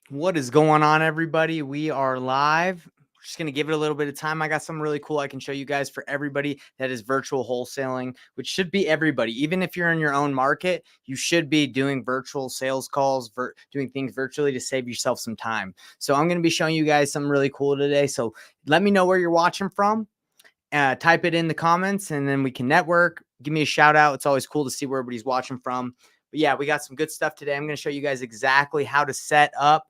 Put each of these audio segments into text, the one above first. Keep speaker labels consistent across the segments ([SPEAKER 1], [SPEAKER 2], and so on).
[SPEAKER 1] What is going on, everybody? We are live. We're just going to give it a little bit of time. I got something really cool I can show you guys for everybody that is virtual wholesaling, which should be everybody. Even if you're in your own market, you should be doing virtual sales calls, doing things virtually to save yourself some time. So I'm going to be showing you guys something really cool today. So let me know where you're watching from. Type it in the comments and then we can network. Give me a shout out. It's always cool to see where everybody's watching from. But yeah, we got some good stuff today. I'm going to show you guys exactly how to set up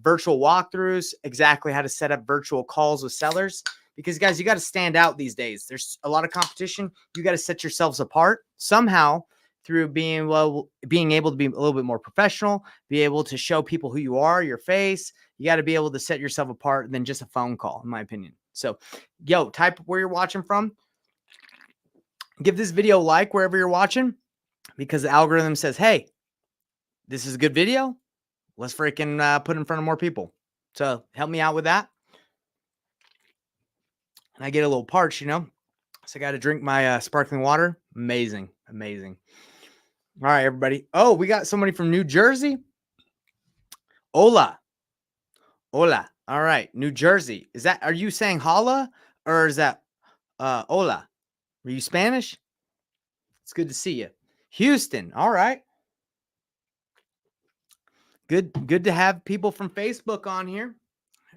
[SPEAKER 1] virtual walkthroughs, exactly how to set up virtual calls with sellers. Because guys, you got to stand out these days. There's a lot of competition. You got to set yourselves apart somehow through being able to be a little bit more professional, be able to show people who you are, your face. You got to be able to set yourself apart than just a phone call, in my opinion. So, yo, type where you're watching from. Give this video a like wherever you're watching because the algorithm says, hey, this is a good video. Let's freaking put it in front of more people. So help me out with that. And I get a little parched, you know. So I got to drink my sparkling water. Amazing. Amazing. All right, everybody. Oh, we got somebody from New Jersey. Hola. Hola. All right. New Jersey. Are you saying hola or is that hola? Are you Spanish? It's good to see you. Houston. All right. Good to have people from Facebook on here.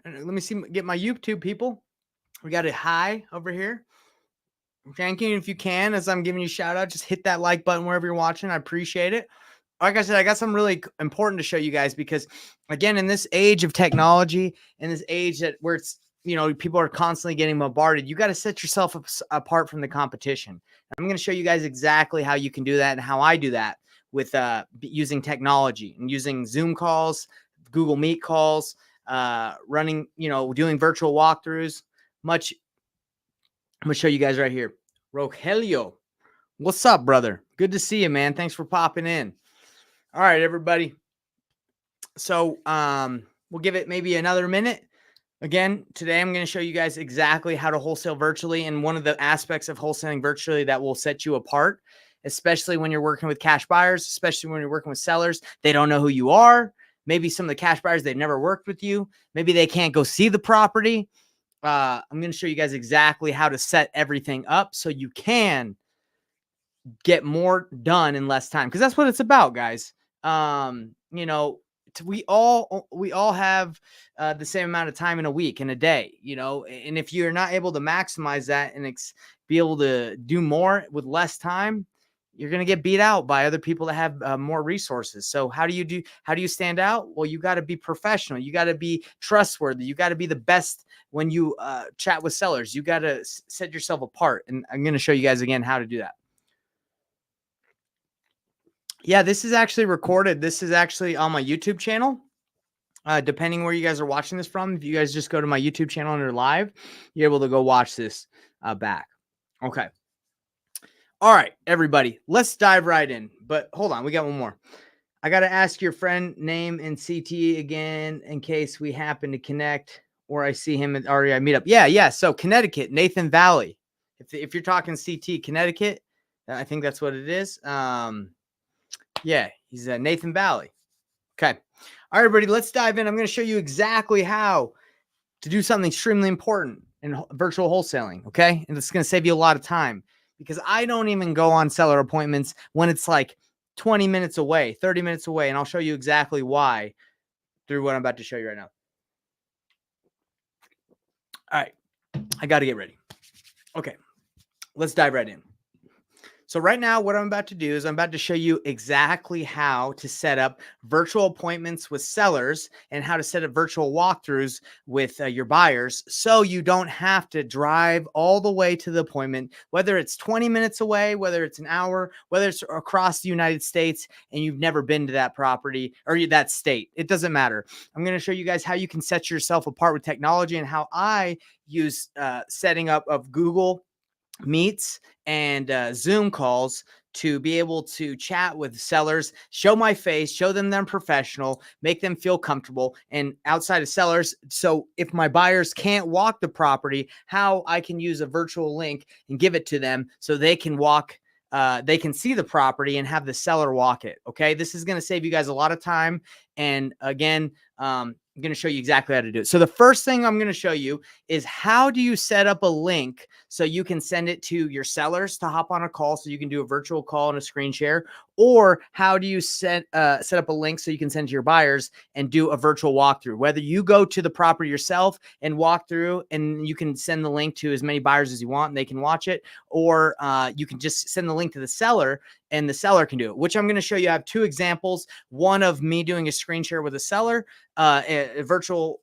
[SPEAKER 1] Let me see, get my YouTube people. We got a hi over here. Thank you. If you can, as I'm giving you a shout out, just hit that like button wherever you're watching. I appreciate it. Like I said, I got something really important to show you guys because, again, in this age of technology, in this age where it's, you know, people are constantly getting bombarded, you got to set yourself apart from the competition. I'm going to show you guys exactly how you can do that and how I do that with using technology and using Zoom calls, Google Meet calls, running, you know, doing virtual walkthroughs. I'm going to show you guys right here. Rogelio, what's up, brother? Good to see you, man. Thanks for popping in. All right, everybody. So we'll give it maybe another minute. Again, today I'm going to show you guys exactly how to wholesale virtually. And one of the aspects of wholesaling virtually that will set you apart, especially when you're working with cash buyers, especially when you're working with sellers, they don't know who you are. Maybe some of the cash buyers, they've never worked with you. Maybe they can't go see the property. I'm going to show you guys exactly how to set everything up so you can get more done in less time. Because that's what it's about, guys. You know, we all have the same amount of time in a week, in a day, you know, and if you're not able to maximize that and be able to do more with less time, you're going to get beat out by other people that have more resources. So how do you stand out? Well, you got to be professional. You got to be trustworthy. You got to be the best when you chat with sellers. You got to set yourself apart. And I'm going to show you guys again how to do that. Yeah, this is actually recorded. This is actually on my YouTube channel. Depending where you guys are watching this from, if you guys just go to my YouTube channel under live, you're able to go watch this back. Okay. All right, everybody, let's dive right in. But hold on, we got one more. I got to ask your friend name and CT again in case we happen to connect or I see him at REI meetup. Yeah. So Connecticut, Nathan Valley. If you're talking CT, Connecticut, I think that's what it is. Yeah, he's Nathan Valley. Okay. All right, everybody, let's dive in. I'm going to show you exactly how to do something extremely important in virtual wholesaling. Okay. And it's going to save you a lot of time because I don't even go on seller appointments when it's like 20 minutes away, 30 minutes away. And I'll show you exactly why through what I'm about to show you right now. All right. I got to get ready. Okay. Let's dive right in. So right now, what I'm about to do is I'm about to show you exactly how to set up virtual appointments with sellers and how to set up virtual walkthroughs with your buyers so you don't have to drive all the way to the appointment, whether it's 20 minutes away, whether it's an hour, whether it's across the United States and you've never been to that property or that state. It doesn't matter. I'm going to show you guys how you can set yourself apart with technology and how I use setting up of Google Meets and Zoom calls to be able to chat with sellers, show my face, show them I'm professional, make them feel comfortable. And outside of sellers, so if my buyers can't walk the property, how I can use a virtual link and give it to them so they can walk. They can see the property and have the seller walk it. Okay. This is going to save you guys a lot of time And again, I'm going to show you exactly how to do it. So the first thing I'm going to show you is how do you set up a link so you can send it to your sellers to hop on a call, so you can do a virtual call and a screen share, or how do you set up a link so you can send to your buyers and do a virtual walkthrough, whether you go to the property yourself and walk through, and you can send the link to as many buyers as you want and they can watch it, or you can just send the link to the seller and the seller can do it, which I'm going to show you. I have two examples, one of me doing a screen share with a seller, a virtual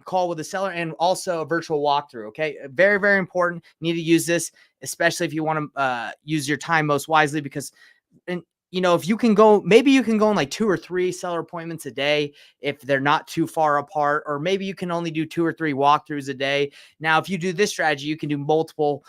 [SPEAKER 1] call with a seller, and also a virtual walkthrough. Okay. Very, very important. You need to use this, especially if you want to use your time most wisely, because, and you know, if you can go, maybe you can go on like 2 or 3 seller appointments a day if they're not too far apart, or maybe you can only do 2 or 3 walkthroughs a day. Now, if you do this strategy, you can do multiple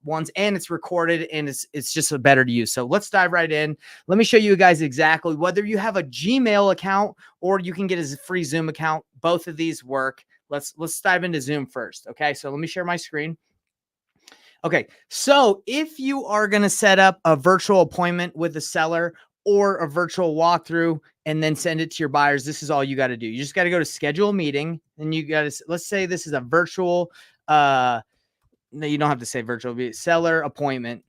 [SPEAKER 1] ones, and it's recorded, and it's just a better to use. So let's dive right in. Let me show you guys exactly, whether you have a Gmail account or you can get a free Zoom account. Both of these work. Let's dive into Zoom first. Okay. So let me share my screen. Okay, so if you are going to set up a virtual appointment with the seller or a virtual walkthrough and then send it to your buyers, this is all you got to do. You just got to go to schedule a meeting, and you got to, let's say this is a virtual, no, you don't have to say virtual, be seller appointment.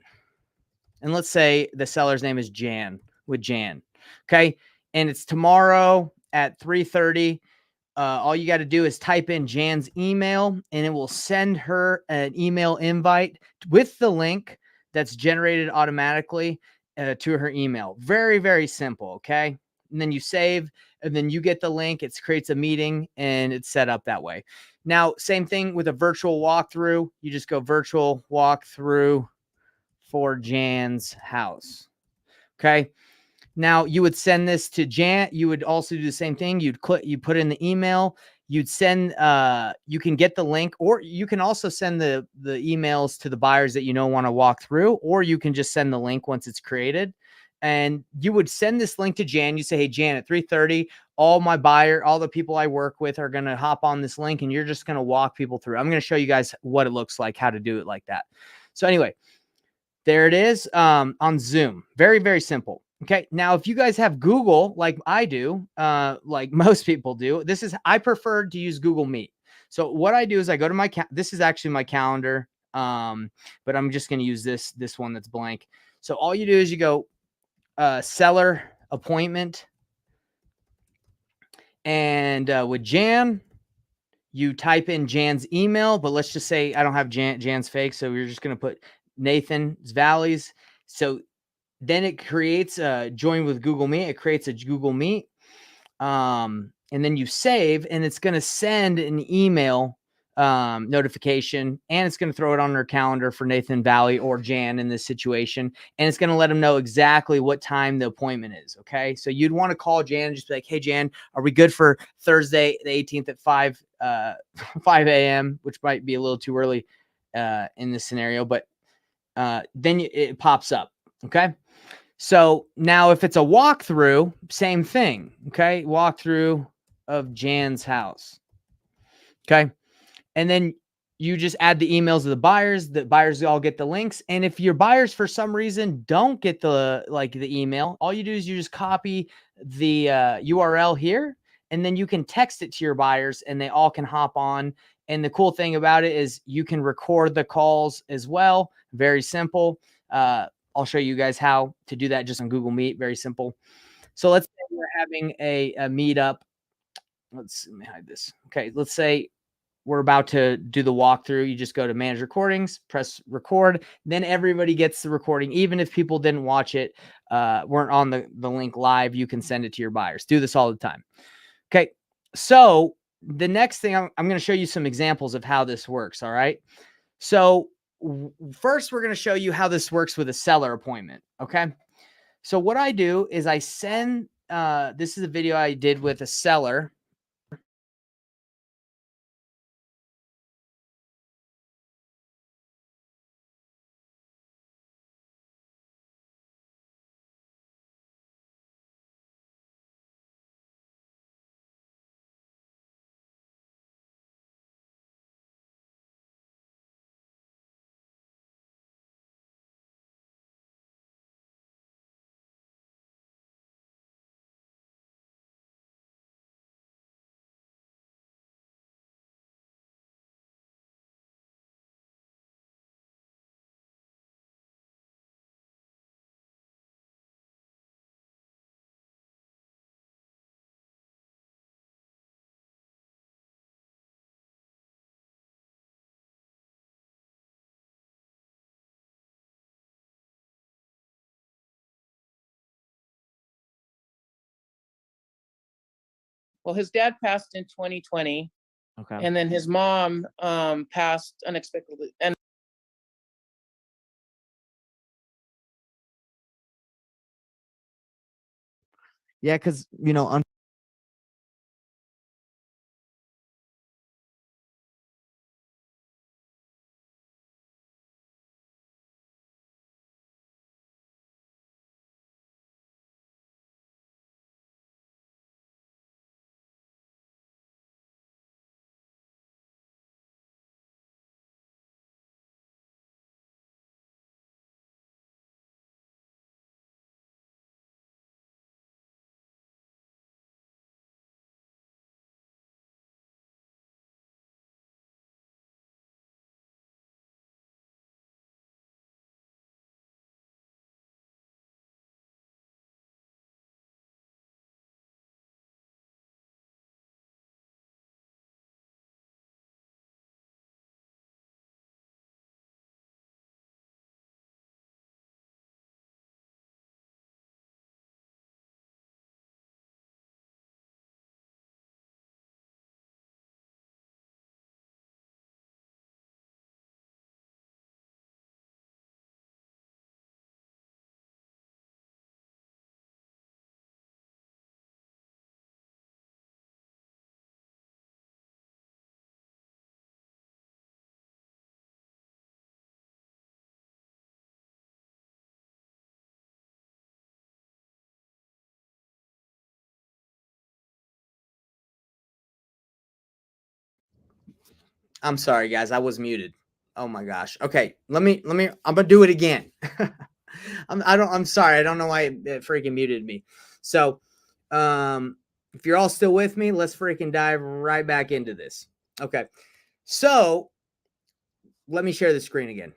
[SPEAKER 1] And let's say the seller's name is Jan, with Jan. Okay. And it's tomorrow at 3:30. All you got to do is type in Jan's email, and it will send her an email invite with the link that's generated automatically to her email. Very, very simple. Okay. And then you save, and then you get the link. It creates a meeting, and it's set up that way. Now, same thing with a virtual walkthrough. You just go virtual walkthrough for Jan's house. Okay. Now you would send this to Jan. You would also do the same thing. You'd click, you put in the email, you'd send, you can get the link, or you can also send the emails to the buyers that, you know, want to walk through, or you can just send the link once it's created. And you would send this link to Jan. You say, hey, Jan, at 3:30, all the people I work with are going to hop on this link, and you're just going to walk people through. I'm going to show you guys what it looks like, how to do it like that. So anyway, there it is on Zoom. Very, very simple. Okay. Now, if you guys have Google, like I do, like most people do, I prefer to use Google Meet. So what I do is I go to this is actually my calendar. But I'm just going to use this one that's blank. So all you do is you go, seller appointment, and with Jan, you type in Jan's email, but let's just say I don't have Jan's fake. So we're just going to put Nathan's Valleys. So then it creates a join with Google Meet. It creates a Google Meet. And then you save, and it's going to send an email notification, and it's going to throw it on their calendar for Nathan Valley or Jan in this situation. And it's going to let them know exactly what time the appointment is. Okay. So you'd want to call Jan and just be like, hey, Jan, are we good for Thursday, the 18th at 5 a.m., which might be a little too early in this scenario, but then it pops up. Okay. So now if it's a walkthrough, same thing. Okay. Walkthrough of Jan's house. Okay. And then you just add the emails of the buyers all get the links. And if your buyers for some reason don't get the email, all you do is you just copy the URL here, and then you can text it to your buyers, and they all can hop on. And the cool thing about it is you can record the calls as well. Very simple. I'll show you guys how to do that just on Google Meet. Very simple. So let's say we're having a meetup. Let me hide this. Okay. Let's say we're about to do the walkthrough. You just go to manage recordings, press record. Then everybody gets the recording. Even if people didn't watch it, weren't on the link live, you can send it to your buyers. Do this all the time. Okay. So the next thing, I'm going to show you some examples of how this works. All right. So first, we're going to show you how this works with a seller appointment. Okay. So what I do is I send, this is a video I did with a seller.
[SPEAKER 2] Well, his dad passed in 2020.
[SPEAKER 1] Okay.
[SPEAKER 2] And then his mom passed unexpectedly. And
[SPEAKER 1] yeah, because I'm sorry, guys. I was muted. Oh my gosh. Okay, let me. I'm gonna do it again. I'm sorry. I don't know why it freaking muted me. So, if you're all still with me, let's freaking dive right back into this. Okay. So, let me share the screen again.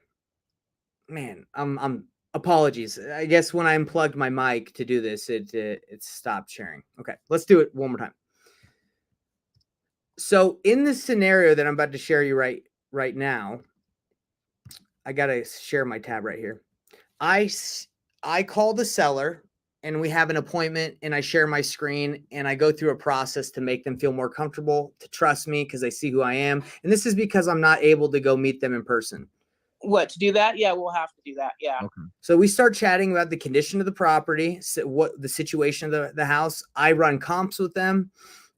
[SPEAKER 1] Man, I'm apologies. I guess when I unplugged my mic to do this, it stopped sharing. Okay, let's do it one more time. So, in the scenario that I'm about to share you right now, I gotta share my tab right here. I call the seller and we have an appointment and I share my screen and I go through a process to make them feel more comfortable, to trust me because they see who I am. And this is because I'm not able to go meet them in person.
[SPEAKER 2] what, to do that? Yeah, we'll have to do that. Yeah.
[SPEAKER 1] Okay. So we start chatting about the condition of the property, what the situation of the house. I run comps with them.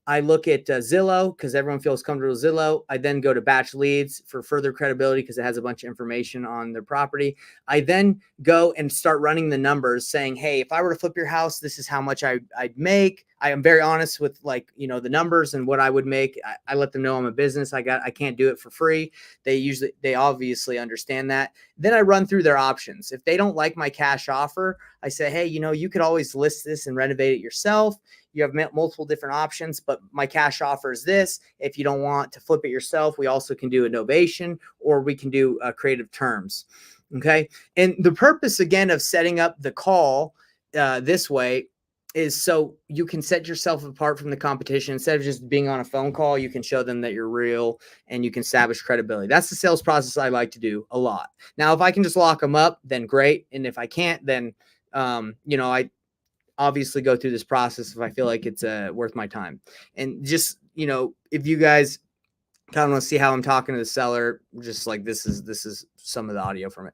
[SPEAKER 1] I look at Zillow because everyone feels comfortable with Zillow. I then go to Batch Leads for further credibility because it has a bunch of information on their property. I then go and start running the numbers saying, hey, if I were to flip your house, this is how much I'd make. I am very honest with the numbers and what I would make. I let them know I'm a business. I can't do it for free. They obviously understand that. Then I run through their options. If they don't like my cash offer, I say, hey, you could always list this and renovate it yourself. You have multiple different options, but my cash offer is this. If you don't want to flip it yourself, we also can do a novation or we can do creative terms. Okay. And the purpose, again, of setting up the call this way is so you can set yourself apart from the competition. Instead of just being on a phone call, you can show them that you're real and you can establish credibility. That's the sales process I like to do a lot. Now, if I can just lock them up, then great. And if I can't, then, I obviously go through this process if I feel like it's worth my time. And just, if you guys kind of want to see how I'm talking to the seller, just like this is some of the audio from it.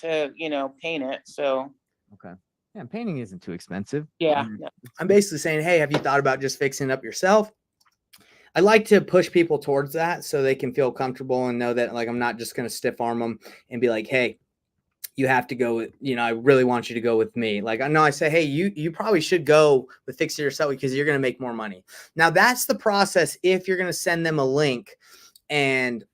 [SPEAKER 2] To, paint it. So.
[SPEAKER 1] Okay. Yeah, painting isn't too expensive.
[SPEAKER 2] Yeah. No.
[SPEAKER 1] I'm basically saying, hey, have you thought about just fixing it up yourself? I like to push people towards that so they can feel comfortable and know that I'm not just going to stiff arm them and be like, hey, you have to go with, I really want you to go with me. I say, hey, you probably should go with Fix It Yourself because you're going to make more money. Now that's the process. If you're going to send them a link and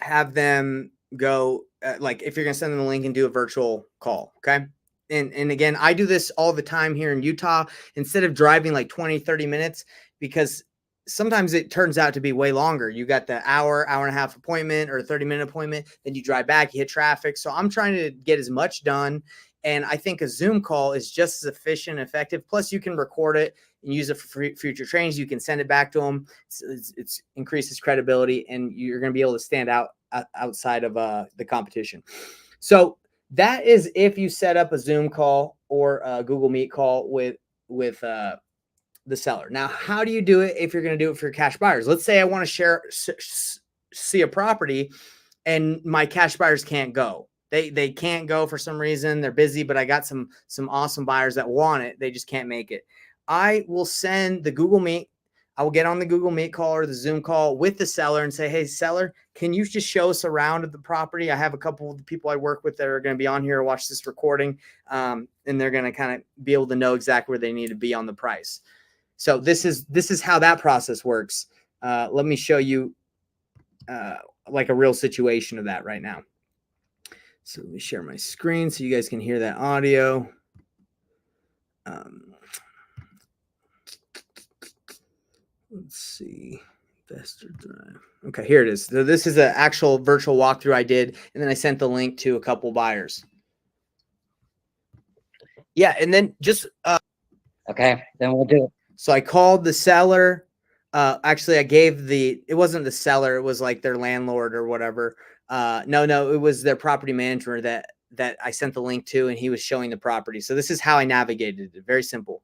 [SPEAKER 1] have them go, if you're going to send them a link and do a virtual call. Okay. And again, I do this all the time here in Utah, instead of driving 20, 30 minutes, because sometimes it turns out to be way longer. You got the hour and a half appointment or a 30-minute appointment, then you drive back, you hit traffic. So I'm trying to get as much done. And I think a Zoom call is just as efficient and effective. Plus you can record it and use it for future trainings. You can send it back to them. It's increases credibility and you're going to be able to stand out outside of the competition. So that is if you set up a Zoom call or a Google Meet call with the seller. Now, how do you do it if you're going to do it for your cash buyers? Let's say I want to see a property and my cash buyers can't go. They can't go for some reason. They're busy, but I got some awesome buyers that want it. They just can't make it. I will send the Google Meet. I will get on the Google Meet call or the Zoom call with the seller and say, hey, seller, can you just show us around the property? I have a couple of the people I work with that are going to be on here, watch this recording, and they're going to kind of be able to know exactly where they need to be on the price. So this is how that process works. Let me show you like a real situation of that right now. So let me share my screen so you guys can hear that audio. Let's see. Investor Drive. Okay, here it is. So this is an actual virtual walkthrough I did, and then I sent the link to a couple buyers. Yeah, and then just
[SPEAKER 3] okay, then we'll do it.
[SPEAKER 1] So I called the seller. Actually, I gave it wasn't the seller, it was like their landlord or whatever. No, it was their property manager that I sent the link to, and he was showing the property. So this is how I navigated it. Very simple.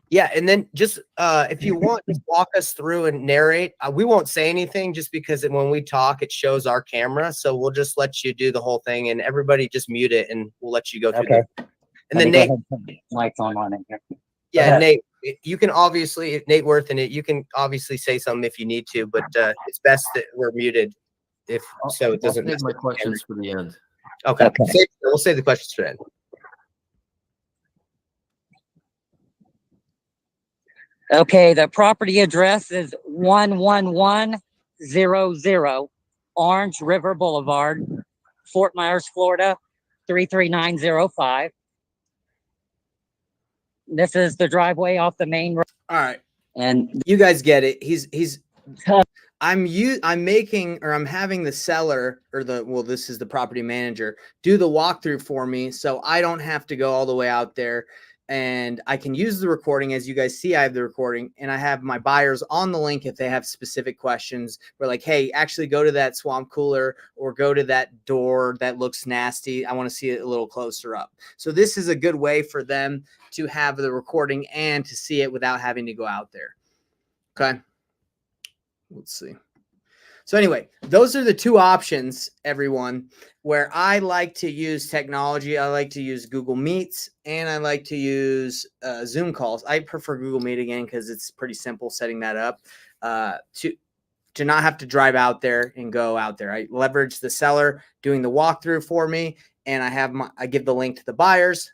[SPEAKER 1] Yeah, and then just if you want, just walk us through and narrate. We won't say anything just because when we talk, it shows our camera. So we'll just let you do the whole thing, and everybody just mute it, and we'll let you go through.
[SPEAKER 3] Okay.
[SPEAKER 1] And then Nate,
[SPEAKER 3] mic's on in here.
[SPEAKER 1] yeah, Nate, you can obviously Nate Worth in it. You can obviously say something if you need to, but it's best that we're muted, if so it doesn't.
[SPEAKER 4] I'll save my questions for the end.
[SPEAKER 1] Okay. We'll save the questions for the end.
[SPEAKER 3] Okay, the property address is 11100 Orange River Boulevard, Fort Myers, Florida, 33905. This is the driveway off the main road.
[SPEAKER 1] All right.
[SPEAKER 3] And
[SPEAKER 1] you guys get it. I'm having the seller or this is the property manager do the walkthrough for me, so I don't have to go all the way out there, and I can use the recording. As you guys see, I have the recording, and I have my buyers on the link if they have specific questions. We're like, hey, actually go to that swamp cooler or go to that door that looks nasty. I want to see it a little closer up. So this is a good way for them to have the recording and to see it without having to go out there. Okay. Let's see. So anyway, those are the two options, everyone, where I like to use technology. I like to use Google Meets, and I like to use Zoom calls. I prefer Google Meet again because it's pretty simple setting that up to not have to drive out there and go out there. I leverage the seller doing the walkthrough for me, and I give the link to the buyers,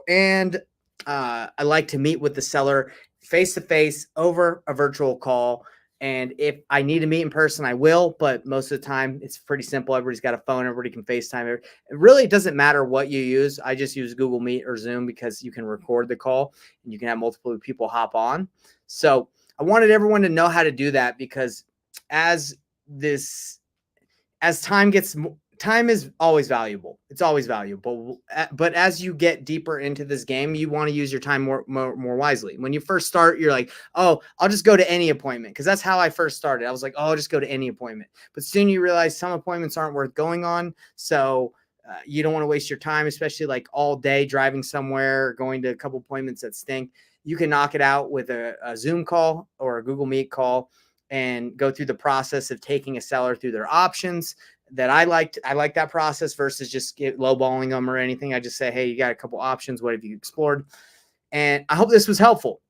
[SPEAKER 1] and I like to meet with the seller face-to-face over a virtual call. And if I need to meet in person, I will. But most of the time, it's pretty simple. Everybody's got a phone. Everybody can FaceTime. It really doesn't matter what you use. I just use Google Meet or Zoom because you can record the call and you can have multiple people hop on. So I wanted everyone to know how to do that because time is always valuable. It's always valuable. But as you get deeper into this game, you want to use your time more wisely. When you first start, you're like, oh, I'll just go to any appointment. Because that's how I first started. I was like, oh, I'll just go to any appointment. But soon you realize some appointments aren't worth going on. So you don't want to waste your time, especially like all day driving somewhere, going to a couple appointments that stink. You can knock it out with a Zoom call or a Google Meet call and go through the process of taking a seller through their options. That I like that process versus just lowballing them or anything. I just say, hey, you got a couple options. What have you explored? And I hope this was helpful.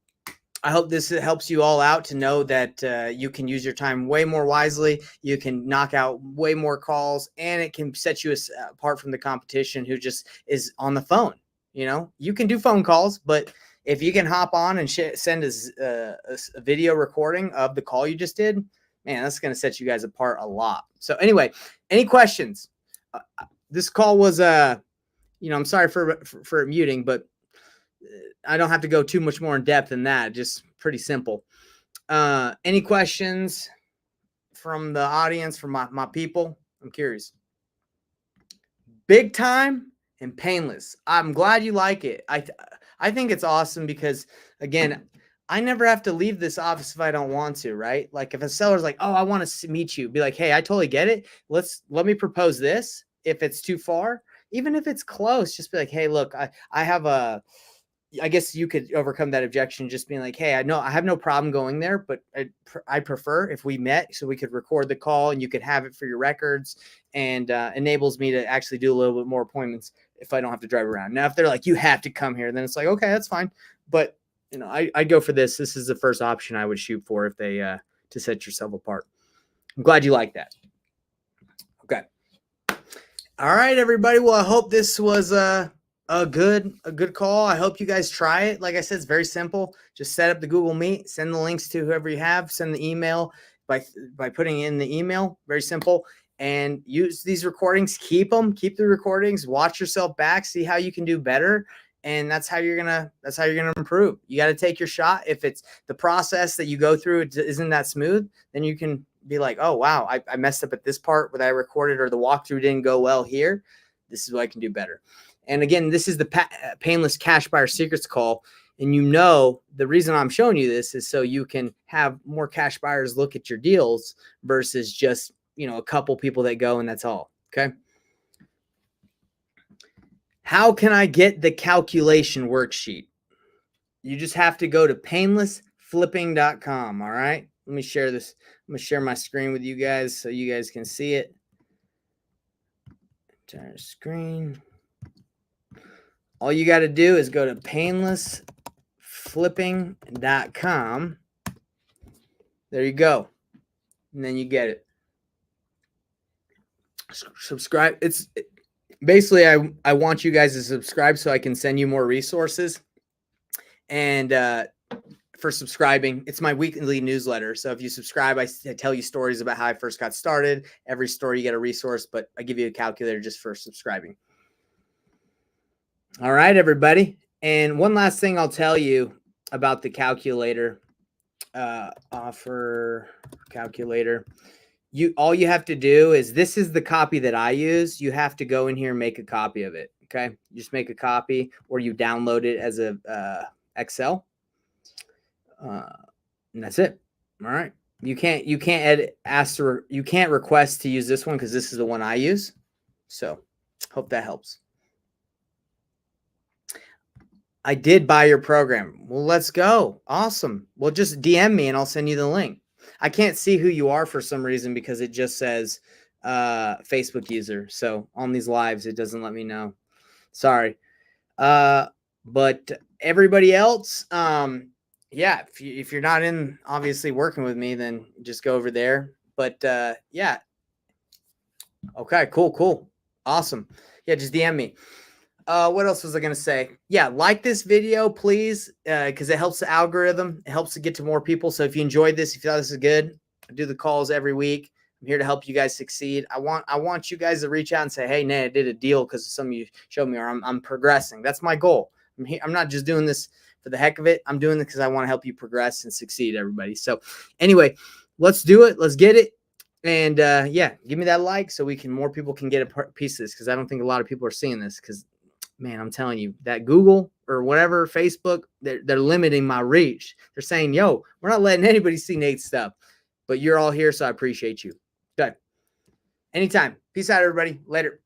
[SPEAKER 1] I hope this helps you all out to know that you can use your time way more wisely. You can knock out way more calls, and it can set you apart from the competition who just is on the phone. You know, you can do phone calls, but if you can hop on and send a video recording of the call you just did, man, that's going to set you guys apart a lot. So anyway, any questions? This call was, I'm sorry for muting, but I don't have to go too much more in depth than that. Just pretty simple. Any questions from the audience, from my people? I'm curious. Big Time and Payneless. I'm glad you like it. I think it's awesome because, again, I never have to leave this office if I don't want to, right? Like if a seller's like, oh, I want to meet you, be like, hey, I totally get it. Let me propose this. If it's too far, even if it's close, just be like, hey, look, I have a I guess you could overcome that objection just being like, hey, I know I have no problem going there, but I prefer if we met so we could record the call and you could have it for your records, and enables me to actually do a little bit more appointments if I don't have to drive around. Now, if they're like, you have to come here, then it's like, okay, that's fine. But, you know, I'd go for this. This is the first option I would shoot for if they, to set yourself apart. I'm glad you like that. Okay. All right, everybody. Well, I hope this was a good call. I hope you guys try it. Like I said, it's very simple. Just set up the Google Meet, send the links to whoever you have, send the email by putting in the email. Very simple. And use these recordings, keep the recordings, watch yourself back, see how you can do better. And that's how you're gonna improve. You got to take your shot. If it's the process that you go through isn't that smooth, then you can be like, oh wow, I messed up at this part when I recorded, or the walkthrough didn't go well here. This is what I can do better. And again, this is the Payneless Cash Buyer Secrets call. And you know, the reason I'm showing you this is so you can have more cash buyers look at your deals versus just, you know, a couple people that go and that's all. Okay. How can I get the calculation worksheet? You just have to go to painlessflipping.com. All right. Let me share this. I'm going to share my screen with you guys so you guys can see it. Entire screen. All you got to do is go to painlessflipping.com. There you go. And then you get it. Subscribe. It's basically, I want you guys to subscribe so I can send you more resources. And for subscribing, it's my weekly newsletter. So if you subscribe, I tell you stories about how I first got started. Every story you get a resource, but I give you a calculator just for subscribing. All right, everybody. And one last thing I'll tell you about the calculator, offer calculator. All you have to do is, this is the copy that I use. You have to go in here and make a copy of it. Okay. You just make a copy, or you download it as a Excel. And that's it. All right. You can't edit, you can't request to use this one because this is the one I use. So hope that helps. I did buy your program. Well, let's go. Awesome. Well, just DM me and I'll send you the link. I can't see who you are for some reason because it just says Facebook user. So on these lives, it doesn't let me know. Sorry. But everybody else, yeah, if you're not in obviously working with me, then just go over there. But yeah. Okay, cool. Awesome. Yeah, just DM me. What else was I going to say? Yeah, like this video, please, because it helps the algorithm. It helps to get to more people. So if you enjoyed this, if you thought this is good, I do the calls every week. I'm here to help you guys succeed. I want you guys to reach out and say, hey, Nate, I did a deal because some of you showed me, or I'm progressing. That's my goal. I'm not just doing this for the heck of it. I'm doing it because I want to help you progress and succeed, everybody. So anyway, let's do it. Let's get it. And yeah, give me that like so more people can get a piece of this, because I don't think a lot of people are seeing this, because man, I'm telling you, that Google or whatever, Facebook, they're limiting my reach. They're saying, yo, we're not letting anybody see Nate's stuff, but you're all here, so I appreciate you. Good. Anytime. Peace out, everybody. Later.